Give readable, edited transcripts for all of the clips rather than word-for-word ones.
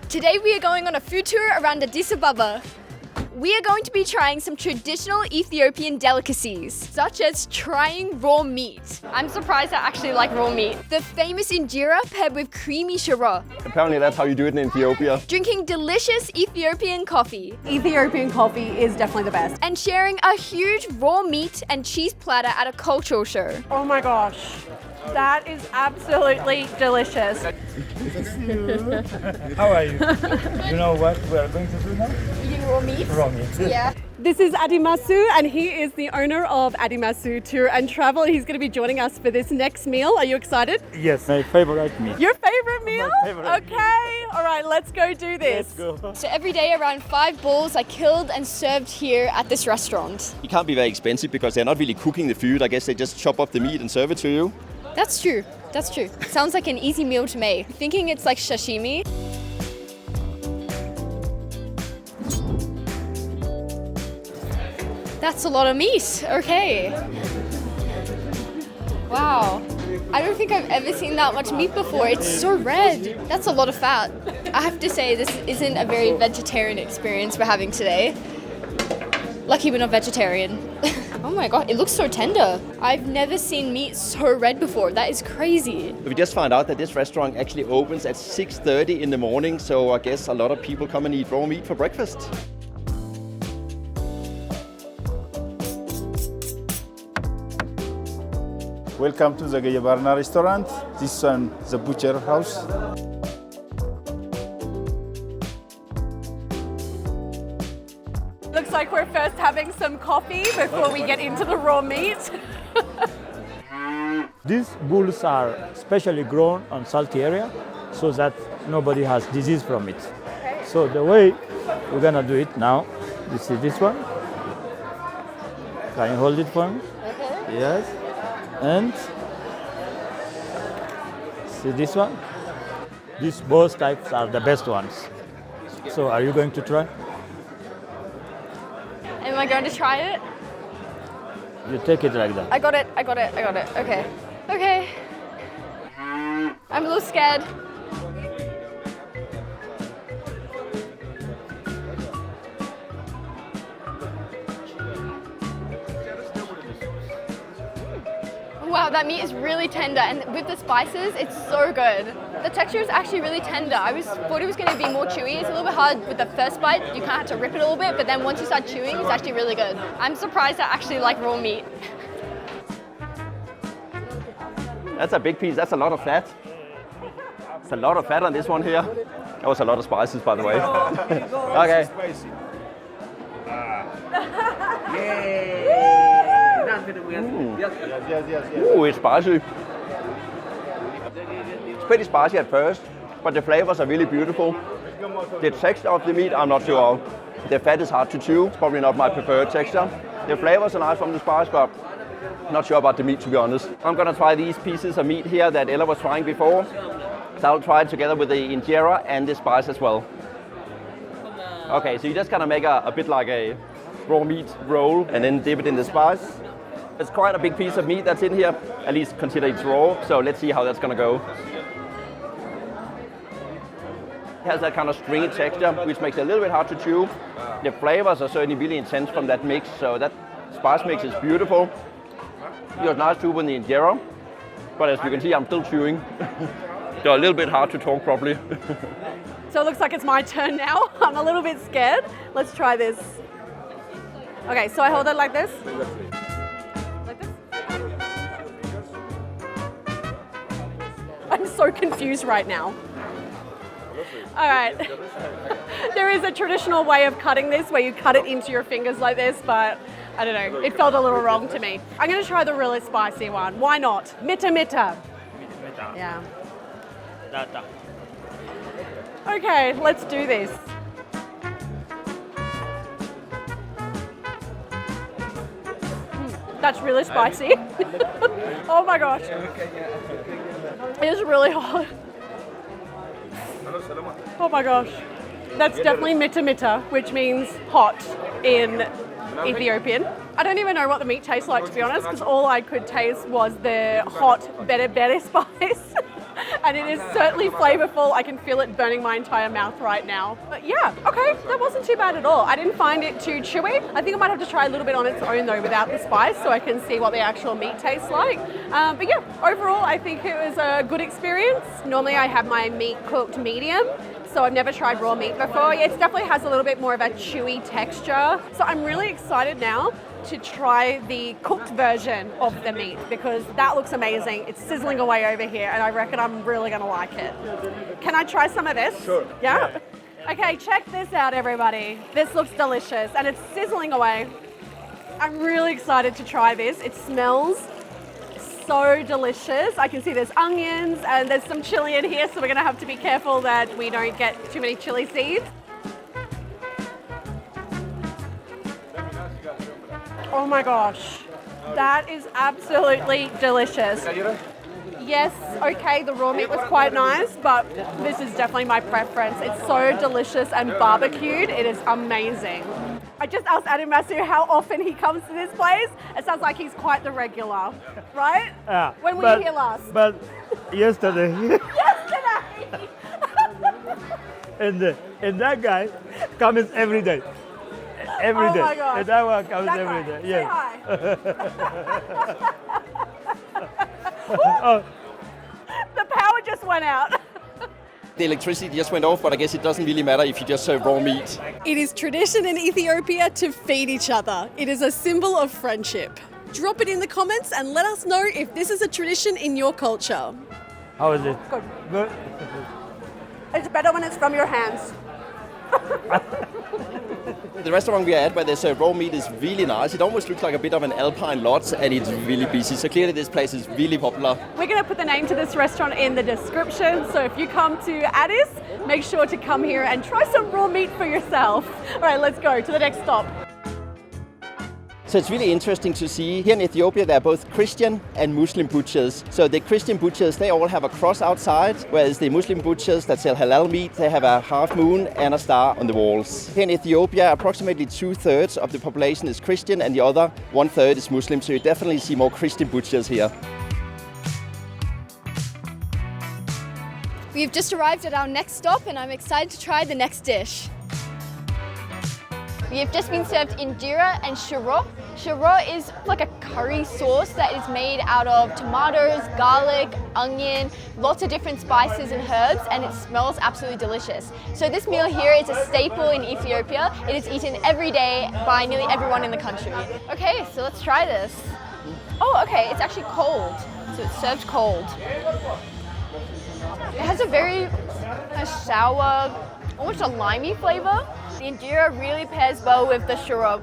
Today we are going on a food tour around Addis Ababa. We are going to be trying some traditional Ethiopian delicacies, such as trying raw meat. I'm surprised I actually like raw meat. The famous injera paired with creamy shiro. Apparently that's how you do it in Ethiopia. Drinking delicious Ethiopian coffee. Ethiopian coffee is definitely the best. And sharing a huge raw meat and cheese platter at a cultural show. Oh my gosh, that is absolutely delicious. How are you? You know what we are going to do now? Eating raw meat? Raw meat. Yeah. This is Adimasu, and he is the owner of Adimasu Tours and Travel. He's going to be joining us for this next meal. Are you excited? Yes, my favorite meat. Your favorite meal? My favorite okay, all right, let's go do this. Let's go. So every day around 5 bulls are killed and served here at this restaurant. It can't be very expensive because they're not really cooking the food. I guess they just chop up the meat and serve it to you. That's true. That's true. Sounds like an easy meal to make. Thinking it's like sashimi. That's a lot of meat. Okay. Wow. I don't think I've ever seen that much meat before. It's so red. That's a lot of fat. I have to say this isn't a very vegetarian experience we're having today. Lucky we're not vegetarian. Oh my god, it looks so tender. I've never seen meat so red before. That is crazy. We just found out that this restaurant actually opens at 6:30 in the morning, so I guess a lot of people come and eat raw meat for breakfast. Welcome to the Zegeye restaurant. This one, the butcher house. Looks like we're first having some coffee before we get into the raw meat. These bulls are specially grown on salty area so that nobody has disease from it. So the way we're gonna do it now, you see this one? Can you hold it for me? Okay. Yes. And see this one? These both types are the best ones. So are you going to try? Am I going to try it? You take it like that. I got it. Okay. Okay. I'm a little scared. Wow, that meat is really tender, and with the spices, it's so good. The texture is actually really tender. I thought it was going to be more chewy. It's a little bit hard with the first bite. You kind of have to rip it a little bit, but then once you start chewing, it's actually really good. I'm surprised I actually like raw meat. That's a big piece. That's a lot of fat. It's a lot of fat on this one here. That was a lot of spices, by the way. Okay. Ooh, it's spicy. It's pretty spicy at first, but the flavors are really beautiful. The texture of the meat, I'm not sure of. The fat is hard to chew. It's probably not my preferred texture. The flavors are nice from the spice, but not sure about the meat, to be honest. I'm gonna try these pieces of meat here that Ella was trying before. So I'll try it together with the injera and the spice as well. Okay, so you just kind of make a bit like a raw meat roll and then dip it in the spice. It's quite a big piece of meat that's in here, at least consider it's raw, so let's see how that's gonna go. It has that kind of stringy texture, which makes it a little bit hard to chew. The flavors are certainly really intense from that mix, so that spice mix is beautiful. It was nice too with the injera, but as you can see, I'm still chewing. So a little bit hard to talk properly. So it looks like it's my turn now. I'm a little bit scared. Let's try this. Okay, so I hold it like this. Like this. I'm so confused right now. All right. There is a traditional way of cutting this where you cut it into your fingers like this, but I don't know. It felt a little wrong to me. I'm going to try the really spicy one. Why not? Mita mita. Yeah. Okay, let's do this. That's really spicy. Oh my gosh. It is really hot. Oh my gosh. That's definitely mita mita, which means hot in Ethiopian. I don't even know what the meat tastes like, to be honest, because all I could taste was the hot bere bere spice. and it is certainly flavorful. I can feel it burning my entire mouth right now. But yeah, okay, that wasn't too bad at all. I didn't find it too chewy. I think I might have to try a little bit on its own though without the spice so I can see what the actual meat tastes like. But yeah, overall I think it was a good experience. Normally I have my meat cooked medium, so I've never tried raw meat before. It definitely has a little bit more of a chewy texture. So I'm really excited now to try the cooked version of the meat because that looks amazing. It's sizzling away over here and I reckon I'm really gonna like it. Can I try some of this? Sure. Yeah? Okay, check this out everybody. This looks delicious and it's sizzling away. I'm really excited to try this. It smells so delicious. I can see there's onions and there's some chili in here, so we're gonna have to be careful that we don't get too many chili seeds. Oh my gosh, that is absolutely delicious. Yes, okay, the raw meat was quite nice, but this is definitely my preference. It's so delicious and barbecued. It is amazing. I just asked Adimasu how often he comes to this place. It sounds like he's quite the regular, right? Yeah. When were you here last? But yesterday. Yesterday! and that guy comes every day. Every day. Oh my gosh. And that one comes That every guy. day. Say Yes. hi. The power just went out. The electricity just went off, but I guess it doesn't really matter if you just serve raw meat. It is tradition in Ethiopia to feed each other. It is a symbol of friendship. Drop it in the comments and let us know if this is a tradition in your culture. How is it? Good. Good? It's better when it's from your hands. The restaurant we are at where they serve raw meat is really nice. It almost looks like a bit of an alpine lodge and it's really busy. So clearly this place is really popular. We're going to put the name to this restaurant in the description. So if you come to Addis, make sure to come here and try some raw meat for yourself. All right, let's go to the next stop. So it's really interesting to see here in Ethiopia there are both Christian and Muslim butchers. So the Christian butchers, they all have a cross outside, whereas the Muslim butchers that sell halal meat, they have a half moon and a star on the walls. Here in Ethiopia, approximately 2/3 of the population is Christian and the other 1/3 is Muslim. So you definitely see more Christian butchers here. We've just arrived at our next stop and I'm excited to try the next dish. We have just been served injera and shiro. Shiro is like a curry sauce that is made out of tomatoes, garlic, onion, lots of different spices and herbs, and it smells absolutely delicious. So this meal here is a staple in Ethiopia. It is eaten every day by nearly everyone in the country. Okay, so let's try this. Oh, okay, it's actually cold. So it's served cold. It has a very sour, almost a limey flavor. The injera really pairs well with the shiro.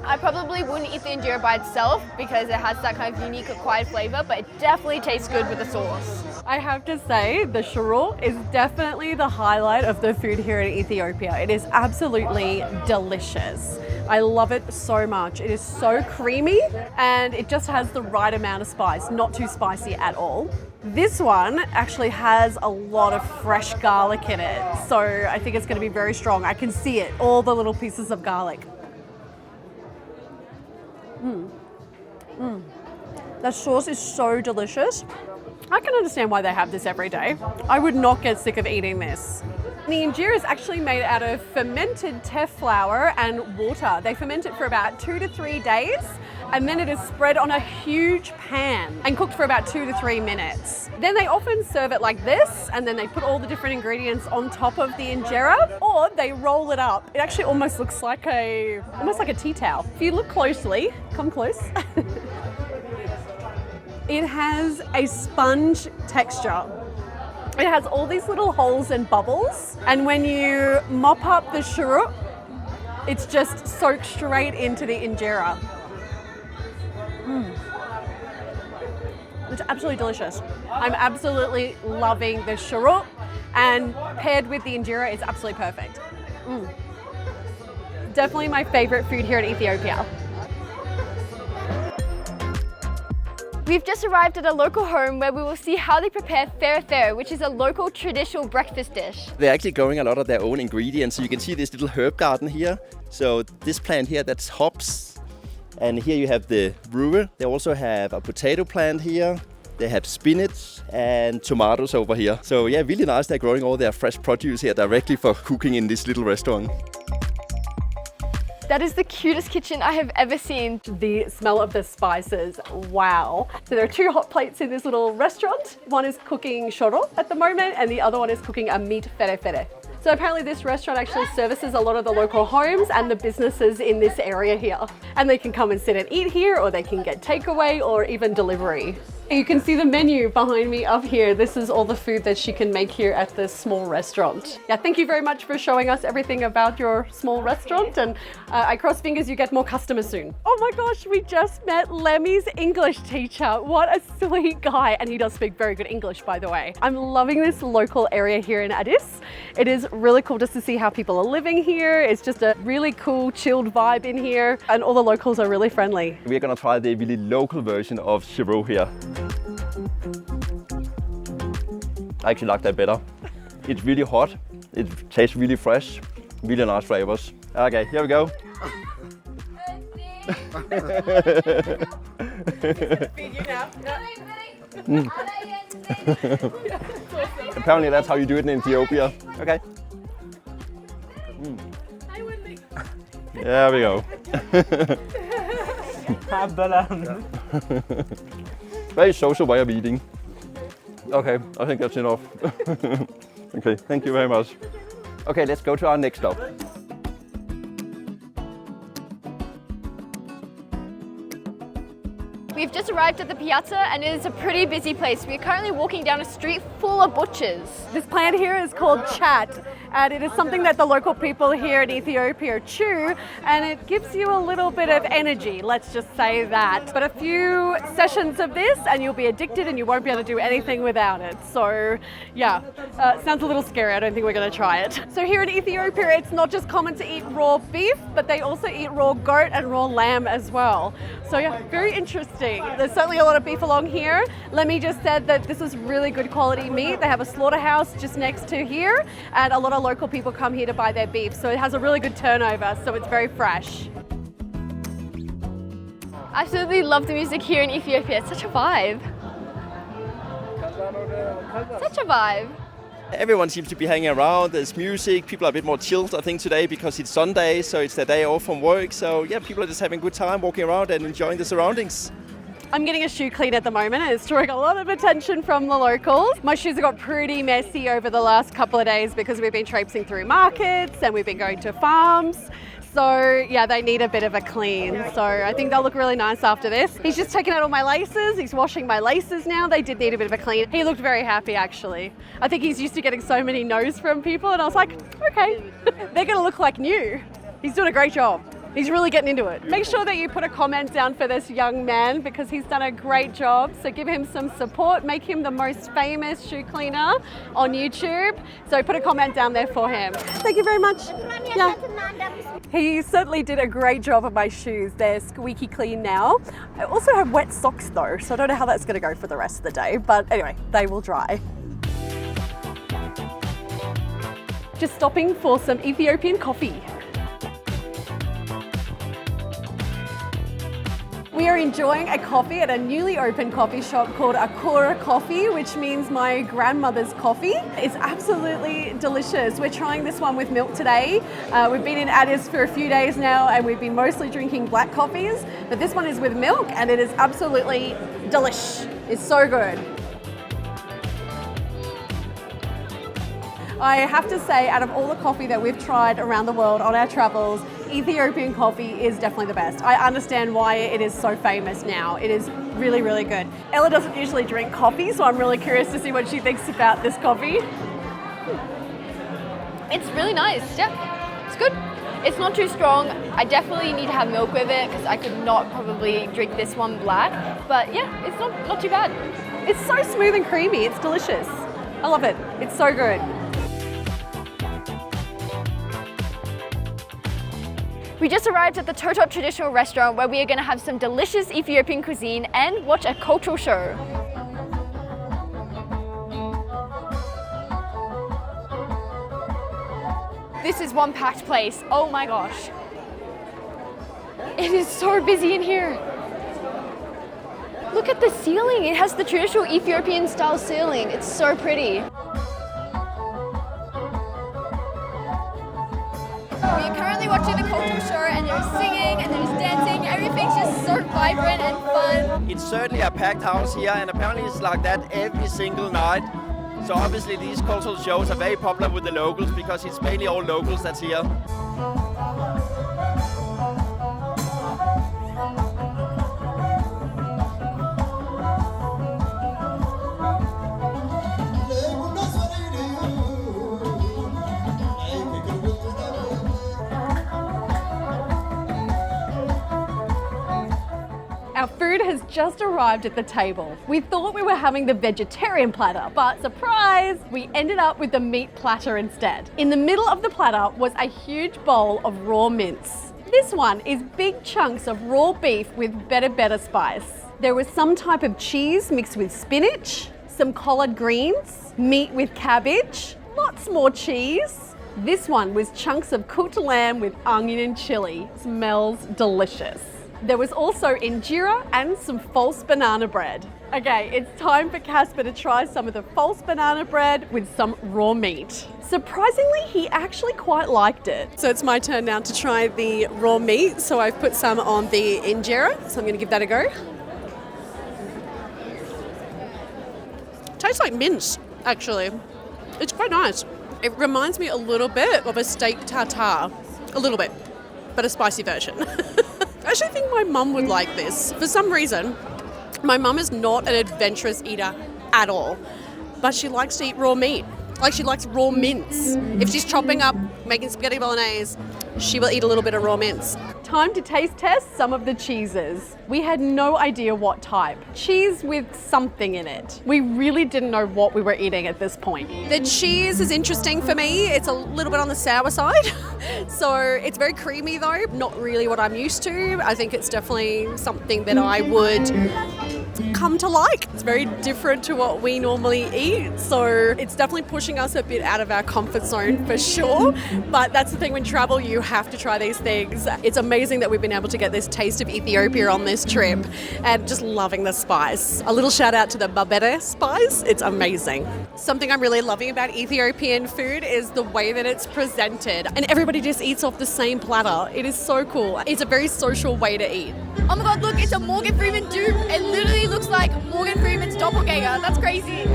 I probably wouldn't eat the injera by itself because it has that kind of unique acquired flavor, but it definitely tastes good with the sauce. I have to say, the shiro is definitely the highlight of the food here in Ethiopia. It is absolutely delicious. I love it so much. It is so creamy and it just has the right amount of spice, not too spicy at all. This one actually has a lot of fresh garlic in it, so I think it's going to be very strong. I can see it, all the little pieces of garlic. The sauce is so delicious. I can understand why they have this every day. I would not get sick of eating this. The injera is actually made out of fermented teff flour and water. They ferment it for about 2 to 3 days, and then it is spread on a huge pan and cooked for about 2 to 3 minutes. Then they often serve it like this, and then they put all the different ingredients on top of the injera, or they roll it up. It actually almost looks like almost like a tea towel. If you look closely, come close. It has a sponge texture. It has all these little holes and bubbles, and when you mop up the shiro, it's just soaked straight into the injera. It's absolutely delicious. I'm absolutely loving the shiro, and paired with the injera, it's absolutely perfect. Definitely my favorite food here in Ethiopia. We've just arrived at a local home where we will see how they prepare flavorful, which is a local traditional breakfast dish. They're actually growing a lot of their own ingredients. So you can see this little herb garden here. So this plant here, that's hops. And here you have the brewer. They also have a potato plant here. They have spinach and tomatoes over here. So yeah, really nice. They're growing all their fresh produce here directly for cooking in this little restaurant. That is the cutest kitchen I have ever seen. The smell of the spices, wow. So there are 2 hot plates in this little restaurant. One is cooking shiro at the moment and the other one is cooking a meat fere. So apparently this restaurant actually services a lot of the local homes and the businesses in this area here. And they can come and sit and eat here, or they can get takeaway or even delivery. You can see the menu behind me up here. This is all the food that she can make here at this small restaurant. Yeah, thank you very much for showing us everything about your small restaurant, and I cross fingers you get more customers soon. Oh my gosh, we just met Lemi's English teacher. What a sweet guy, and he does speak very good English, by the way. I'm loving this local area here in Addis. It is really cool just to see how people are living here. It's just a really cool, chilled vibe in here, and all the locals are really friendly. We're gonna try the really local version of shiro here. I actually like that better. It's really hot, it tastes really fresh, really nice flavors. Okay, here we go. Apparently that's how you do it in Ethiopia. Okay. There we go. Very social way of eating. Okay, I think that's enough. Okay, thank you very much. Okay, let's go to our next stop. We've just arrived at the piazza and it is a pretty busy place. We're currently walking down a street full of butchers. This plant here is called chat, and it is something that the local people here in Ethiopia chew, and it gives you a little bit of energy, let's just say that. But a few sessions of this and you'll be addicted and you won't be able to do anything without it. So yeah, sounds a little scary. I don't think we're going to try it. So here in Ethiopia, it's not just common to eat raw beef, but they also eat raw goat and raw lamb as well. So yeah, very interesting. There's certainly a lot of beef along here. Lemi just said that this is really good quality meat. They have a slaughterhouse just next to here, and a lot of local people come here to buy their beef. So it has a really good turnover, so it's very fresh. Absolutely love the music here in Ethiopia. It's such a vibe. Such a vibe. Everyone seems to be hanging around, there's music, people are a bit more chilled I think today because it's Sunday, so it's their day off from work. So yeah, people are just having a good time walking around and enjoying the surroundings. I'm getting a shoe clean at the moment and it's drawing a lot of attention from the locals. My shoes have got pretty messy over the last couple of days because we've been traipsing through markets and we've been going to farms. So yeah, they need a bit of a clean. So I think they'll look really nice after this. He's just taken out all my laces. He's washing my laces now. They did need a bit of a clean. He looked very happy actually. I think he's used to getting so many no's from people and I was like, okay, they're gonna look like new. He's doing a great job. He's really getting into it. Make sure that you put a comment down for this young man because he's done a great job. So give him some support, make him the most famous shoe cleaner on YouTube. So put a comment down there for him. Thank you very much. Yeah. He certainly did a great job of my shoes. They're squeaky clean now. I also have wet socks though, so I don't know how that's gonna go for the rest of the day, but anyway, they will dry. Just stopping for some Ethiopian coffee. We are enjoying a coffee at a newly opened coffee shop called Akura Coffee, which means my grandmother's coffee. It's absolutely delicious. We're trying this one with milk today. We've been in Addis for a few days now and we've been mostly drinking black coffees, but this one is with milk and it is absolutely delish. It's so good. I have to say, out of all the coffee that we've tried around the world on our travels, Ethiopian coffee is definitely the best. I understand why it is so famous now. It is really, really good. Ella doesn't usually drink coffee, so I'm really curious to see what she thinks about this coffee. It's really nice, yeah. It's good. It's not too strong. I definitely need to have milk with it because I could not probably drink this one black. But yeah, it's not too bad. It's so smooth and creamy. It's delicious. I love it. It's so good. We just arrived at the Totot Traditional Restaurant where we are going to have some delicious Ethiopian cuisine and watch a cultural show. This is one packed place. Oh my gosh. It is so busy in here. Look at the ceiling. It has the traditional Ethiopian style ceiling. It's so pretty. We're currently watching the cultural show and there's singing and there's dancing. Everything's just so vibrant and fun. It's certainly a packed house here, and apparently it's like that every single night. So obviously these cultural shows are very popular with the locals because it's mainly all locals that's here. Our food has just arrived at the table. We thought we were having the vegetarian platter, but surprise, we ended up with the meat platter instead. In the middle of the platter was a huge bowl of raw mince. This one is big chunks of raw beef with better spice. There was some type of cheese mixed with spinach, some collard greens, meat with cabbage, lots more cheese. This one was chunks of cooked lamb with onion and chili. Smells delicious. There was also injera and some false banana bread. Okay, it's time for Casper to try some of the false banana bread with some raw meat. Surprisingly, he actually quite liked it. So it's my turn now to try the raw meat. So I've put some on the injera. So I'm going to give that a go. Tastes like mince, actually. It's quite nice. It reminds me a little bit of a steak tartare. A little bit, but a spicy version. I actually think my mum would like this. For some reason, my mum is not an adventurous eater at all, but she likes to eat raw meat. Like, she likes raw mince. If she's chopping up, making spaghetti bolognese, she will eat a little bit of raw mince. Time to taste test some of the cheeses. We had no idea what type. Cheese with something in it. We really didn't know what we were eating at this point. The cheese is interesting for me. It's a little bit on the sour side. So it's very creamy though, not really what I'm used to. I think it's definitely something that I would come to like. It's very different to what we normally eat. So it's definitely pushing us a bit out of our comfort zone for sure. But that's the thing, when travel, you have to try these things. It's amazing that we've been able to get this taste of Ethiopia on this trip and just loving the spice. A little shout out to the babere spice. It's amazing. Something I'm really loving about Ethiopian food is the way that it's presented. And everybody just eats off the same platter. It is so cool. It's a very social way to eat. Oh my god, look, it's a Morgan Freeman dupe. It literally looks like Morgan Freeman's doppelganger. That's crazy.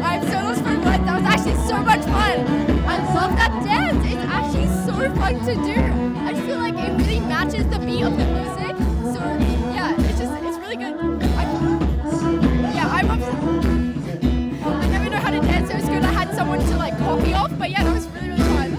I'm so lost for words. That was actually so much fun. I love that dance. It's actually so fun to do. I just feel like it really matches the beat of the music. So yeah, it's really good. I'm obsessed. I never know how to dance, so it's good I had someone to like copy off. But yeah, that was really fun.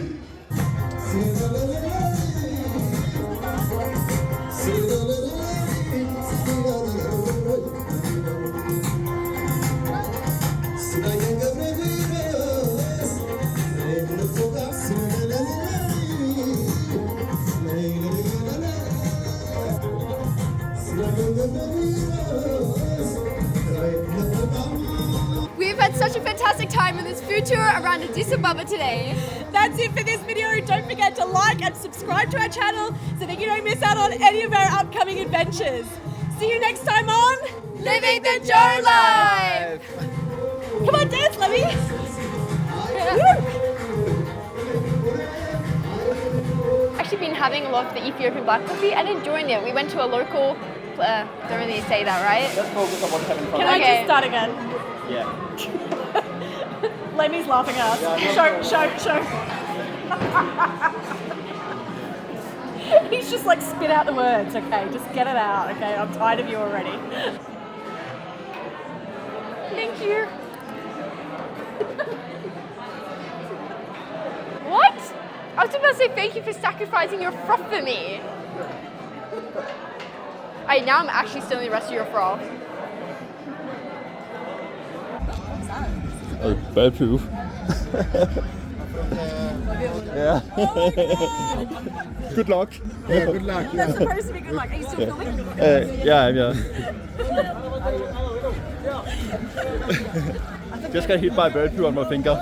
We've had such a fantastic time on this food tour around Addis Ababa today. That's it for this video. Don't forget to like and subscribe to our channel so that you don't miss out on any of our upcoming adventures. See you next time on Living the Joe Life! Come on, dance, Lemi! Yeah. Woo! actually been having a lot of the Ethiopian black coffee and enjoying it. We went to a local, don't really say that, right? Let's focus on what's happening from Can I Okay. just start again? Yeah. Lemi's laughing at us. Show. He's just like spit out the words, okay? Just get it out, okay? I'm tired of you already. Thank you. What? I was about to say thank you for sacrificing your froth for me. Alright, now I'm actually stealing the rest of your froth. Bad proof. Yeah. Good luck. Yeah, good luck. That's supposed to be good luck. Are you still filming? Yeah. Just got hit by a bird poo on my finger.